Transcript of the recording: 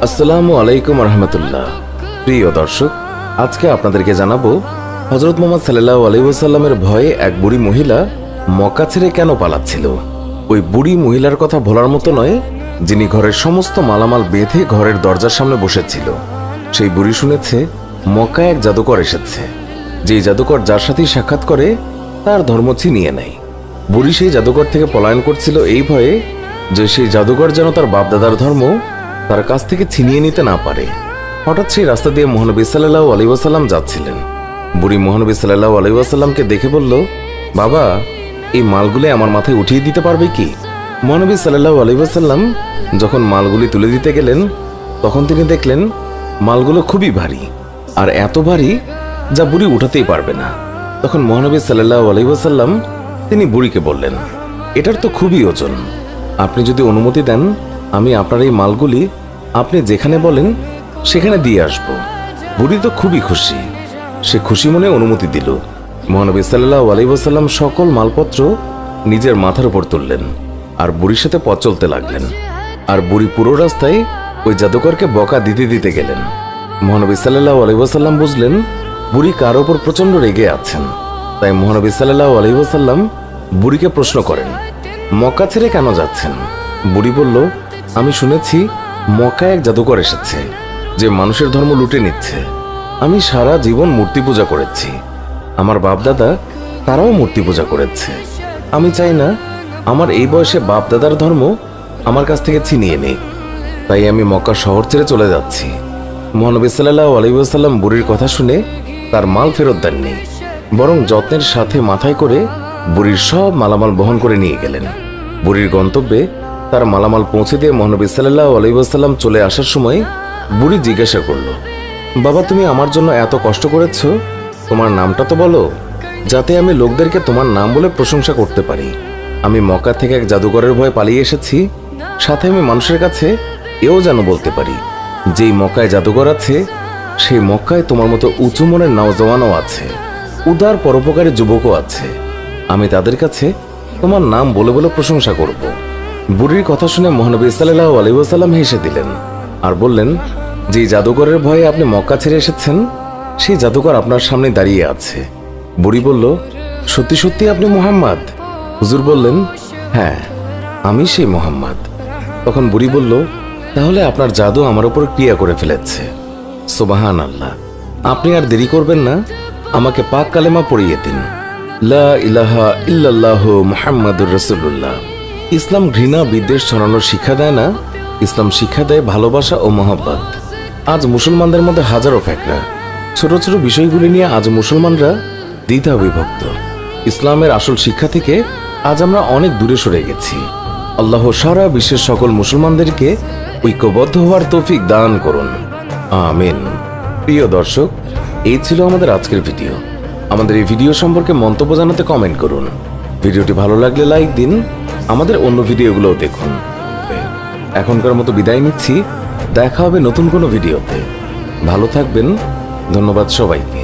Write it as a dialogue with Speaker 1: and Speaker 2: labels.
Speaker 1: আসসালামু আলাইকুম রহমতুল্লাহ। প্রিয় দর্শক, আজকে আপনাদেরকে জানাবো হযরত মুহাম্মদ সাল্লাল্লাহু আলাইহি ওয়াসাল্লামের ভয়ে এক বুড়ি মহিলা মক্কা ছেড়ে কেন পালাচ্ছিল। ওই বুড়ি মহিলার কথা ভোলার মতো নয়, যিনি ঘরের সমস্ত মালামাল বেঁধে ঘরের দরজার সামনে বসেছিল। সেই বুড়ি শুনেছে মক্কায় এক জাদুকর এসেছে। যেই জাদুকর যার সাথেই সাক্ষাৎ করে তার ধর্ম ছিনিয়ে নেয়। বুড়ি সেই জাদুকর থেকে পলায়ন করছিল এই ভয়ে যে সেই জাদুকর যেন তার বাপদাদার ধর্ম তার কাছ থেকে ছিনিয়ে নিতে না পারে। হঠাৎ সেই রাস্তা দিয়ে মহানবী সাল্লাল্লাহু আলাইহি ওয়াসাল্লাম যাচ্ছিলেন। বুড়ি মহানবী সাল্লাল্লাহু আলাইহি ওয়াসাল্লামকে দেখে বলল, বাবা, এই মালগুলি আমার মাথায় উঠিয়ে দিতে পারবে কি? মহানবী সাল্লাল্লাহু আলাইহি ওয়াসাল্লাম যখন মালগুলি তুলে দিতে গেলেন তখন তিনি দেখলেন মালগুলো খুবই ভারী, আর এত ভারী যা বুড়ি উঠাতেই পারবে না। তখন মহানবী সাল্লাল্লাহু আলাইহি ওয়াসাল্লাম তিনি বুড়িকে বললেন, এটার তো খুবই ওজন, আপনি যদি অনুমতি দেন আমি আপনার এই মালগুলি আপনি যেখানে বলেন সেখানে দিয়ে আসব। বুড়ি তো খুবই খুশি, সে খুশি মনে অনুমতি দিল। মহানবী সাল্লাল্লাহু আলাইহি ওয়াসাল্লাম সকল মালপত্র নিজের মাথার উপর তুললেন আর বুড়ির সাথে পথ চলতে লাগলেন। আর বুড়ি পুরো রাস্তায় ওই জাদুকরকে বকা দিতে দিতে গেলেন। মহানবী সাল্লাল্লাহু আলাইহি ওয়াসাল্লাম বুঝলেন বুড়ি কার ওপর প্রচন্ড রেগে আছেন। তাই মহানবী সাল্লাল্লাহু আলাইহি ওয়াসাল্লাম বুড়িকে প্রশ্ন করেন, মক্কা ছেড়ে কেন যাচ্ছেন? বুড়ি বলল, আমি শুনেছি মক্কায় এক জাদুকর এসেছে যে মানুষের ধর্ম লুটে নিচ্ছে। আমি সারা জীবন মূর্তি পূজা করেছি, আমার বাপদাদা তারাও মূর্তি পূজা করেছে। আমি চাই না আমার এই বয়সে বাপদাদার ধর্ম আমার কাছ থেকে ছিনিয়ে নেই, তাই আমি মক্কা শহর ছেড়ে চলে যাচ্ছি। মহানবী সাল্লাল্লাহু আলাইহি ওয়াসাল্লাম বুড়ির কথা শুনে তার মাল ফেরত দেননি, বরং যত্নের সাথে মাথায় করে বুড়ির সব মালামাল বহন করে নিয়ে গেলেন। বুড়ির গন্তব্যে তার মালামাল পৌঁছে দিয়ে মহানবী সাল্লাল্লাহু আলাইহি ওয়াসাল্লাম চলে আসার সময় বুড়ি জিজ্ঞাসা করল, বাবা, তুমি আমার জন্য এত কষ্ট করেছ, তোমার নামটা তো বলো, যাতে আমি লোকদেরকে তোমার নাম বলে প্রশংসা করতে পারি। আমি মক্কা থেকে এক জাদুকরের ভয়ে পালিয়ে এসেছি, সাথে আমি মানুষের কাছে এও যেন বলতে পারি যেই মক্কায় জাদুকর আছে সেই মক্কায় তোমার মতো উঁচু মনের নওজওয়ানও আছে, উদার পরোপকারী যুবকও আছে। আমি তাদের কাছে তোমার নাম বলে বলে প্রশংসা করব। বুড়ির কথা শুনে মহানবী সাল্লাল্লাহু আলাইহি ওয়াসাল্লাম হেসে দিলেন আর বললেন, যে জাদুকরের ভয়ে আপনি মক্কা ছেড়ে এসেছেন সেই জাদুকর আপনার সামনে দাঁড়িয়ে আছে। বুড়ি বলল, সত্যি সত্যি আপনি মুহাম্মদ? হুজুর বললেন, হ্যাঁ, আমি সেই মুহাম্মদ। তখন বুড়ি বলল, তাহলে আপনার জাদু আমার উপর ক্রিয়া করে ফেলেছে। সুবহানাল্লাহ, আপনি আর দেরি করবেন না, আমাকে পাক কালেমা পড়িয়ে দিন, লা ইলাহা ইল্লাল্লাহু মুহাম্মাদুর রাসূলুল্লাহ। ইসলাম ঘৃণা বিদ্বেষ ছড়ানোর শিক্ষা দেয় না, ইসলাম শিক্ষা দেয় ভালোবাসা ও মহব্বত। আজ মুসলমানদের মধ্যে হাজারো ফ্যাকরা, ছোট ছোট বিষয়গুলি নিয়ে আজ মুসলমানরা দ্বিধা বিভক্ত। ইসলামের আসল শিক্ষা থেকে আজ আমরা অনেক দূরে সরে গেছি। আল্লাহ সারা বিশ্বের সকল মুসলমানদেরকে ঐক্যবদ্ধ হওয়ার তৌফিক দান করুন, আমিন। প্রিয় দর্শক, এই ছিল আমাদের আজকের ভিডিও। আমাদের এই ভিডিও সম্পর্কে মন্তব্য জানাতে কমেন্ট করুন। ভিডিওটি ভালো লাগলে লাইক দিন, আমাদের অন্য ভিডিওগুলোও দেখুন। এখনকার মতো বিদায় নিচ্ছি, দেখা হবে নতুন কোনো ভিডিওতে। ভালো থাকবেন, ধন্যবাদ সবাইকে।